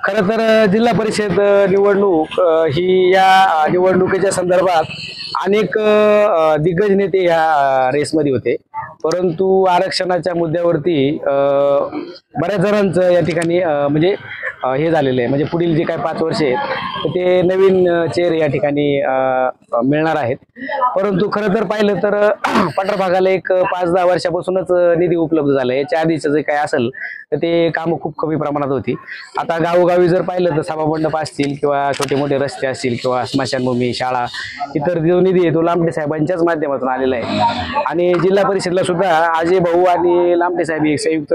खरं तर जिल्हा परिषद निवडणूक ही या निवडणुकीच्या संदर्भात अनेक दिग्गज नेते या रेसमध्ये होते, परंतु आरक्षणाच्या मुद्द्यावरती बऱ्याच जणांचं या ठिकाणी म्हणजे हे झालेलं आहे, म्हणजे पुढील जे काही 5 वर्षे आहेत ते नवीन चेहरे या ठिकाणी मिळणार आहेत। परंतु खरं तर पाहिलं तर पठार भागाला एक 5-10 वर्षापासूनच निधी उपलब्ध झाला आहे। याच्या आधीचं जे काही असेल तर ते कामं खूप कमी प्रमाणात होती। आता गावोगावी जर पाहिलं तर सभामंडप असतील किंवा छोटे मोठे रस्ते असतील किंवा स्मशानभूमी, शाळा, इतर जो निधी आहे तो लामटे साहेबांच्याच माध्यमातून आलेला आहे। आणि जिल्हा परिषदला सुद्धा अजय भाऊ आणि लामटे साहेब एक संयुक्त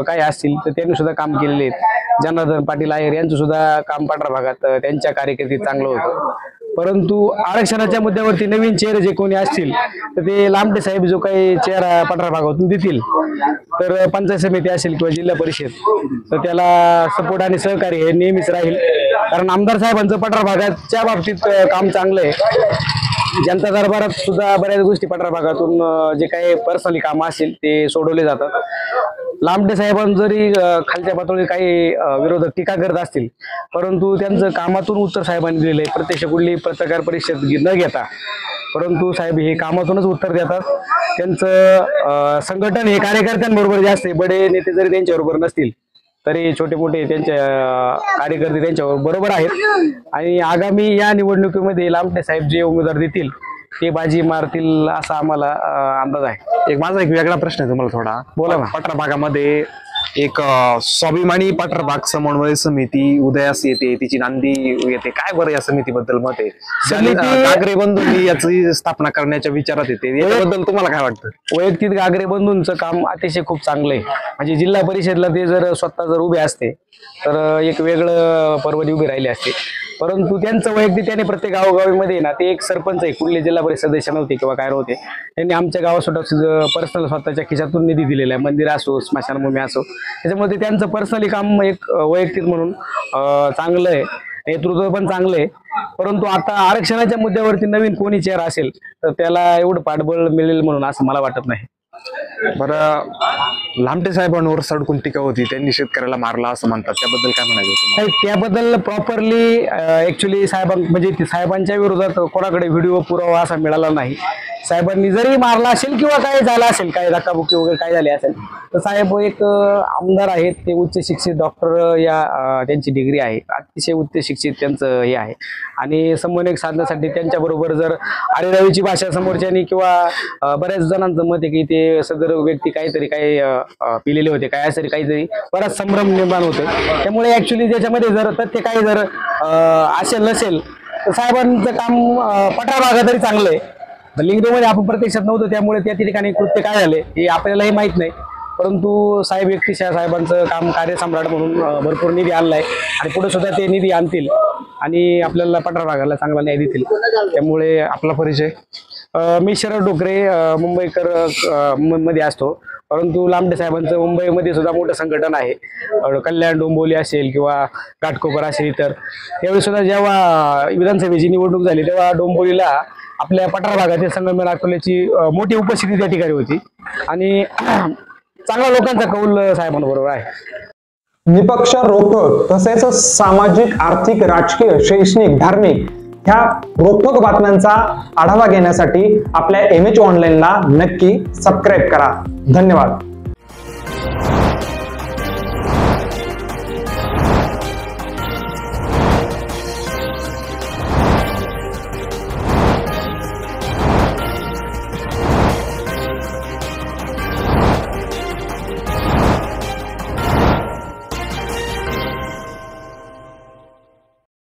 काही असतील तर त्यांनी सुद्धा काम केलेले आहेत। जनार्दन पाटील आहेर यांचं सुद्धा काम पठार भागात त्यांच्या कारकिर्दीत चांगलं होतं। परंतु आरक्षणाच्या मुद्द्यावरती नवीन चेहरे जे कोणी असतील तर ते लामटे साहेब जो काही चेहरा पठार भागातून देतील तर पंचायत समिती असेल किंवा जिल्हा परिषद तर त्याला सपोर्ट आणि सहकार्य हे नेहमीच राहील। कारण आमदार साहेबांचं पठार भागाच्या बाबतीत काम चांगलं आहे। जनता दरबारात सुद्धा बऱ्याच गोष्टी पठार भागातून जे काही पर्सनली काम असतील ते सोडवले जातात। लामटे साहेबांनी जरी खालच्या पातळीवर काही विरोधक टीका करत असतील परंतु त्यांचं कामातून उत्तर साहेबांनी दिलेलं आहे। प्रत्यक्ष कुठली पत्रकार परिषद न घेता परंतु साहेब हे कामातूनच उत्तर देतात। त्यांचं संघटन हे कार्यकर्त्यांबरोबर जास्त आहे। बडे नेते जरी त्यांच्याबरोबर नसतील तरी छोटे मोठे त्यांच्या कार्यकर्ते त्यांच्यावर बरोबर आहेत आणि आगामी या निवडणुकीमध्ये लामटे साहेब जे उमेदवार देतील ते बाजी मारतील असा आम्हाला अंदाज आहे। माझा एक वेगळा प्रश्न आहे तुम्हाला थोडा, बोला ना। पठार भागामध्ये एक स्वाभिमानी पठार भाग समन्वय समिती उदयास येते, तिची नांदी येते, काय बरं या समितीबद्दल मत आहे? गागरे बंधूंनी याची स्थापना करण्याच्या विचारात येते, याबद्दल तुम्हाला काय वाटतं? वैयक्तिक गागरे बंधूंचं काम अतिशय खूप चांगलं आहे। म्हणजे जिल्हा परिषदला ते जर स्वतः जर उभे असते तर एक वेगळं पर्वणी उभी राहिली असते, परंतु त्यांचं वैयक्तिक त्यांनी प्रत्येक गावोगावीमध्ये ना ते एक सरपंच आहे, कुठले जिल्हा परिषद सदस्य नव्हते किंवा काय नव्हते, त्यांनी आमच्या गावात स्वतः पर्सनल स्वतःच्या खिशातून निधी दिलेला आहे। मंदिर असो, स्मशानभूमी असो, त्याच्यामुळे त्यांचं पर्सनली काम एक वैयक्तिक म्हणून चांगलं आहे, नेतृत्व पण चांगलं आहे। परंतु आता आरक्षणाच्या मुद्द्यावरती नवीन कोणी चेहरा असेल तर त्याला एवढं पाठबळ मिळेल म्हणून असं मला वाटत नाही। बरं, लामटे साहेबांवर सडकून टीका होती, त्यांनी शेतकऱ्याला मारला असं म्हणतात, त्याबद्दल काय म्हणायचं? त्याबद्दल प्रॉपरली ऍक्च्युली म्हणजे साहेबांच्या विरोधात कोणाकडे व्हिडिओ पुरावा असा मिळाला नाही। साहेबांनी जरी मारला असेल किंवा काय झालं असेल, काय धक्काबुक्की वगैरे काय झाली असेल तर साहेब एक आमदार आहेत, ते उच्च शिक्षित डॉक्टर या त्यांची डिग्री आहे, अतिशय उच्च शिक्षित त्यांचं हे आहे आणि समन्वय साधण्यासाठी त्यांच्याबरोबर जर आरेरावीची भाषा समोरच्यानी किंवा बऱ्याच जणांचं मत आहे की ते सदर व्यक्ती काहीतरी काही पिलेले होते, काय असेल काहीतरी बराच संभ्रम निर्माण होते। त्यामुळे ऍक्च्युली त्याच्यामध्ये जर तथ्य काही जर असेल नसेल तर साहेबांचं काम पठार भागात तरी चांगलं आहे। लिंगदेवमध्ये आपण प्रत्यक्षात नव्हतो त्यामुळे त्या ठिकाणी कृत्य काय झाले हे आपल्यालाही माहित नाही, परंतु साहेब व्यक्तिशः साहेबांचं काम कार्यसम्राट म्हणून भरपूर निधी आणलाय आणि पुढे सुद्धा ते निधी आणतील आणि आपल्याला पठार भागाला चांगला न्याय देतील। त्यामुळे आपला परिचय? मी शरद डोकरे, मुंबईकर मध्ये असतो, परंतु लामटे साहेबांचं मुंबईमध्ये सुद्धा मोठं संघटन आहे। कल्याण, डोंबिवली असेल किंवा घाटकोपर असेल, इतर त्यावेळी सुद्धा जेव्हा विधानसभेची निवडणूक झाली तेव्हा डोंबिवलीला आपल्या पठार भागातील संगमनेर अकोल्याची मोठी उपस्थिती त्या ठिकाणी होती आणि चांगल्या लोकांचा कौल साहेबांबरोबर आहे। निपक्ष, रोखठोक तसेच सामाजिक, आर्थिक, राजकीय, शैक्षणिक, धार्मिक ह्या रोखठोक बातम्यांचा आढावा घेण्यासाठी आपल्या MH ऑनलाईनला नक्की सबस्क्राईब करा। धन्यवाद।